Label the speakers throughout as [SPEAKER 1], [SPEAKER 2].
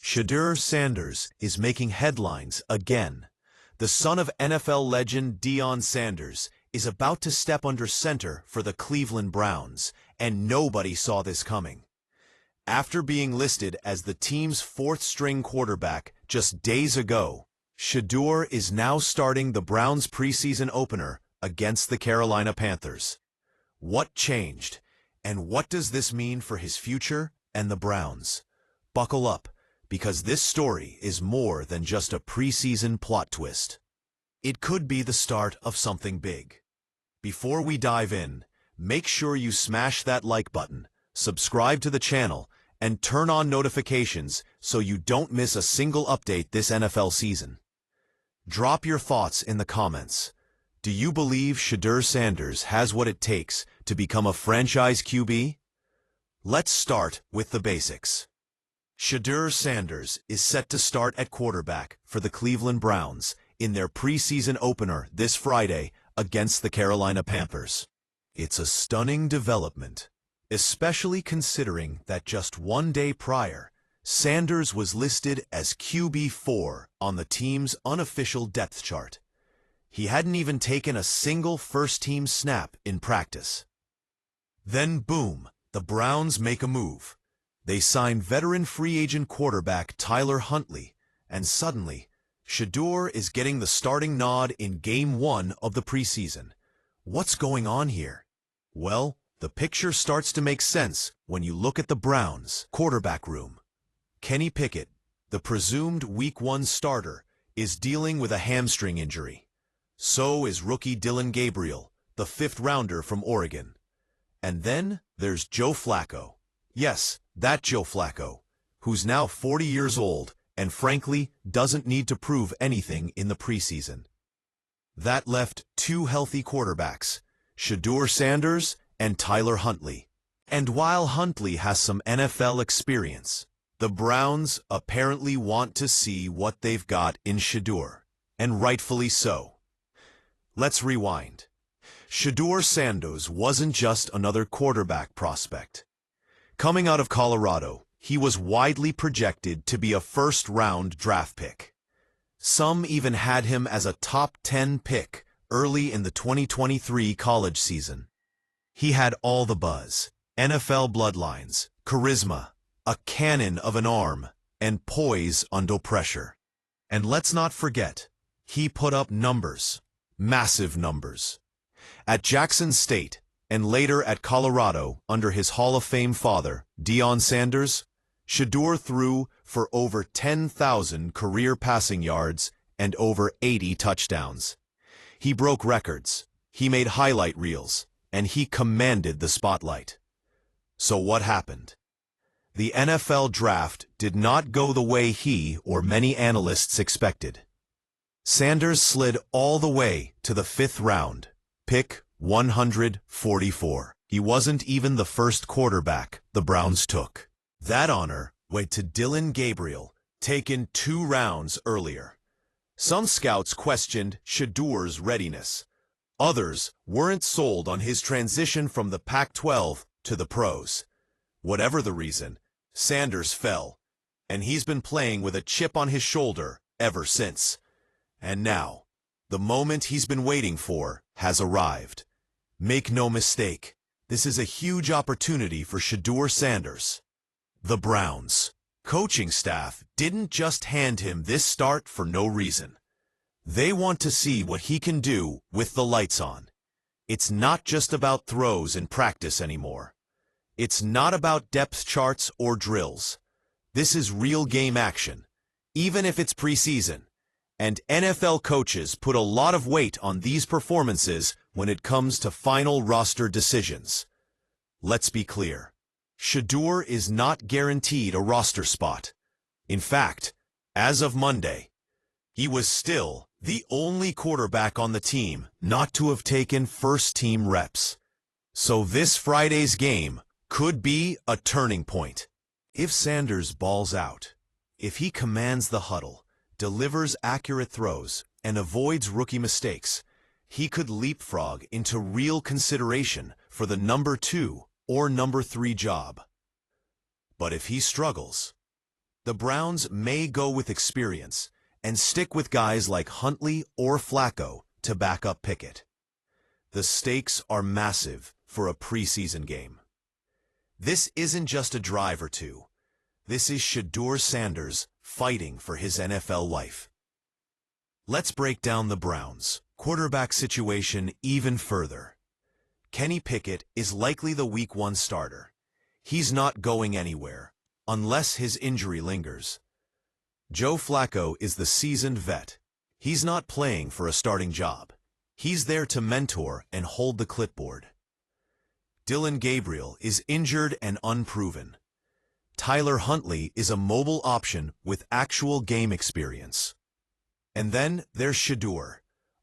[SPEAKER 1] Shedeur Sanders is making headlines again. The son of NFL legend Deion Sanders is about to step under center for the Cleveland Browns, and nobody saw this coming. After being listed as the team's fourth-string quarterback just days ago, Shedeur is now starting the Browns' preseason opener against the Carolina Panthers. What changed, and what does this mean for his future and the Browns? Buckle up, because this story is more than just a preseason plot twist. It could be the start of something big. Before we dive in, make sure you smash that like button, subscribe to the channel, and turn on notifications so you don't miss a single update this NFL season. Drop your thoughts in the comments. Do you believe Shedeur Sanders has what it takes to become a franchise QB? Let's start with the basics. Shedeur Sanders is set to start at quarterback for the Cleveland Browns in their preseason opener this Friday against the Carolina Panthers. It's a stunning development, especially considering that just 1 day prior, Sanders was listed as QB4 on the team's unofficial depth chart. He hadn't even taken a single first-team snap in practice. Then boom, the Browns make a move. They sign veteran free agent quarterback Tyler Huntley, and suddenly, Shedeur is getting the starting nod in Game 1 of the preseason. What's going on here? Well, the picture starts to make sense when you look at the Browns' quarterback room. Kenny Pickett, the presumed Week 1 starter, is dealing with a hamstring injury. So is rookie Dillon Gabriel, the fifth-rounder from Oregon. And then there's Joe Flacco. Yes, that Joe Flacco, who's now 40 years old and frankly doesn't need to prove anything in the preseason. That left two healthy quarterbacks, Shedeur Sanders and Tyler Huntley. And while Huntley has some NFL experience, the Browns apparently want to see what they've got in Shedeur, and rightfully so. Let's rewind. Shedeur Sanders wasn't just another quarterback prospect. Coming out of Colorado, he was widely projected to be a first-round draft pick. Some even had him as a top 10 pick early in the 2023 college season. He had all the buzz, NFL bloodlines, charisma, a cannon of an arm, and poise under pressure. And let's not forget, he put up numbers, massive numbers. At Jackson State, and later at Colorado under his Hall of Fame father, Deion Sanders, Shedeur threw for over 10,000 career passing yards and over 80 touchdowns. He broke records, he made highlight reels, and he commanded the spotlight. So what happened? The NFL draft did not go the way he or many analysts expected. Sanders slid all the way to the 5th round, pick 144. He wasn't even the first quarterback the Browns took. That honor went to Dillon Gabriel, taken 2 rounds earlier. Some scouts questioned Shedeur's readiness. Others weren't sold on his transition from the Pac-12 to the pros. Whatever the reason, Sanders fell, and he's been playing with a chip on his shoulder ever since. And now, the moment he's been waiting for has arrived. Make no mistake, this is a huge opportunity for Shedeur Sanders. The Browns' coaching staff didn't just hand him this start for no reason. They want to see what he can do with the lights on. It's not just about throws in practice anymore. It's not about depth charts or drills. This is real game action, even if it's preseason. And NFL coaches put a lot of weight on these performances when it comes to final roster decisions. Let's be clear. Shedeur is not guaranteed a roster spot. In fact, as of Monday, he was still the only quarterback on the team not to have taken first-team reps. So this Friday's game could be a turning point. If Sanders balls out, if he commands the huddle, delivers accurate throws, and avoids rookie mistakes, he could leapfrog into real consideration for the number 2 or number 3 job. But if he struggles, The Browns may go with experience and stick with guys like Huntley or Flacco to back up Pickett. The stakes are massive for a preseason game. This isn't just a drive or two. This is Shedeur Sanders fighting for his NFL life. Let's break down the Browns' quarterback situation even further. Kenny Pickett is likely the Week 1 starter. He's not going anywhere, unless his injury lingers. Joe Flacco is the seasoned vet. He's not playing for a starting job. He's there to mentor and hold the clipboard. Dillon Gabriel is injured and unproven. Tyler Huntley is a mobile option with actual game experience. And then there's Shedeur,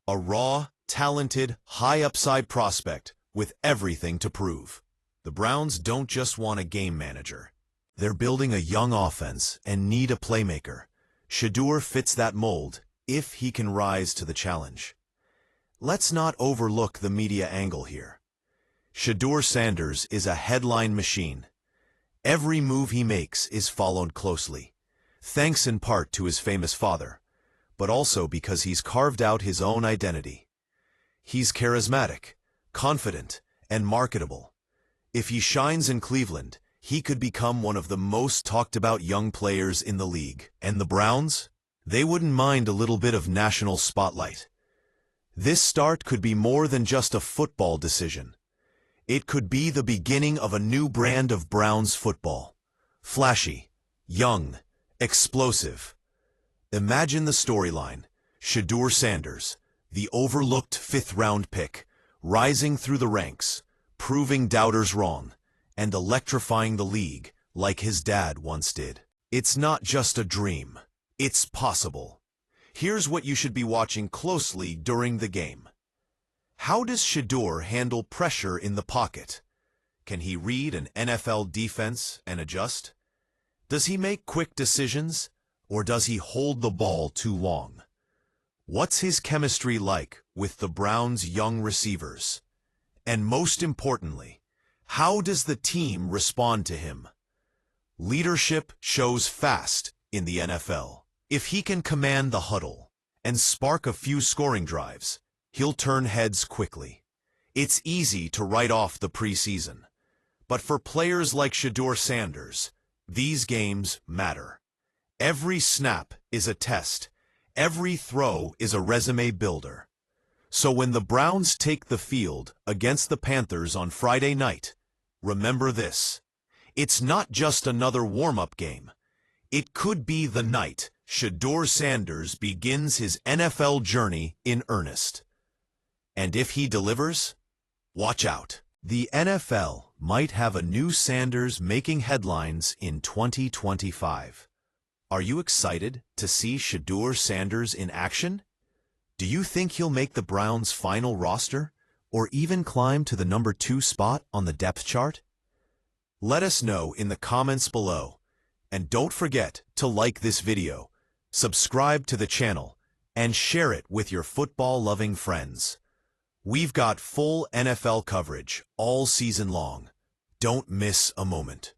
[SPEAKER 1] a raw, talented, high-upside prospect with everything to prove. The Browns don't just want a game manager. They're building a young offense and need a playmaker. Shedeur fits that mold if he can rise to the challenge. Let's not overlook the media angle here. Shedeur Sanders is a headline machine. Every move he makes is followed closely, thanks in part to his famous father, but also because he's carved out his own identity. He's charismatic, confident, and marketable. If he shines in Cleveland, he could become one of the most talked about young players in the league. And the Browns? They wouldn't mind a little bit of national spotlight. This start could be more than just a football decision. It could be the beginning of a new brand of Browns football. Flashy, young, explosive. Imagine the storyline. Shedeur Sanders, the overlooked fifth-round pick, rising through the ranks, proving doubters wrong, and electrifying the league like his dad once did. It's not just a dream. It's possible. Here's what you should be watching closely during the game. How does Shedeur handle pressure in the pocket? Can he read an NFL defense and adjust? Does he make quick decisions, or does he hold the ball too long? What's his chemistry like with the Browns' young receivers? And most importantly, how does the team respond to him? Leadership shows fast in the NFL. If he can command the huddle and spark a few scoring drives, he'll turn heads quickly. It's easy to write off the preseason, but for players like Shedeur Sanders, these games matter. Every snap is a test. Every throw is a resume builder. So when the Browns take the field against the Panthers on Friday night, remember this. It's not just another warm-up game. It could be the night Shedeur Sanders begins his NFL journey in earnest. And if he delivers, watch out. The NFL might have a new Sanders making headlines in 2025. Are you excited to see Shedeur Sanders in action? Do you think he'll make the Browns' final roster, or even climb to the number 2 spot on the depth chart? Let us know in the comments below. And don't forget to like this video, subscribe to the channel, and share it with your football-loving friends. We've got full NFL coverage all season long. Don't miss a moment.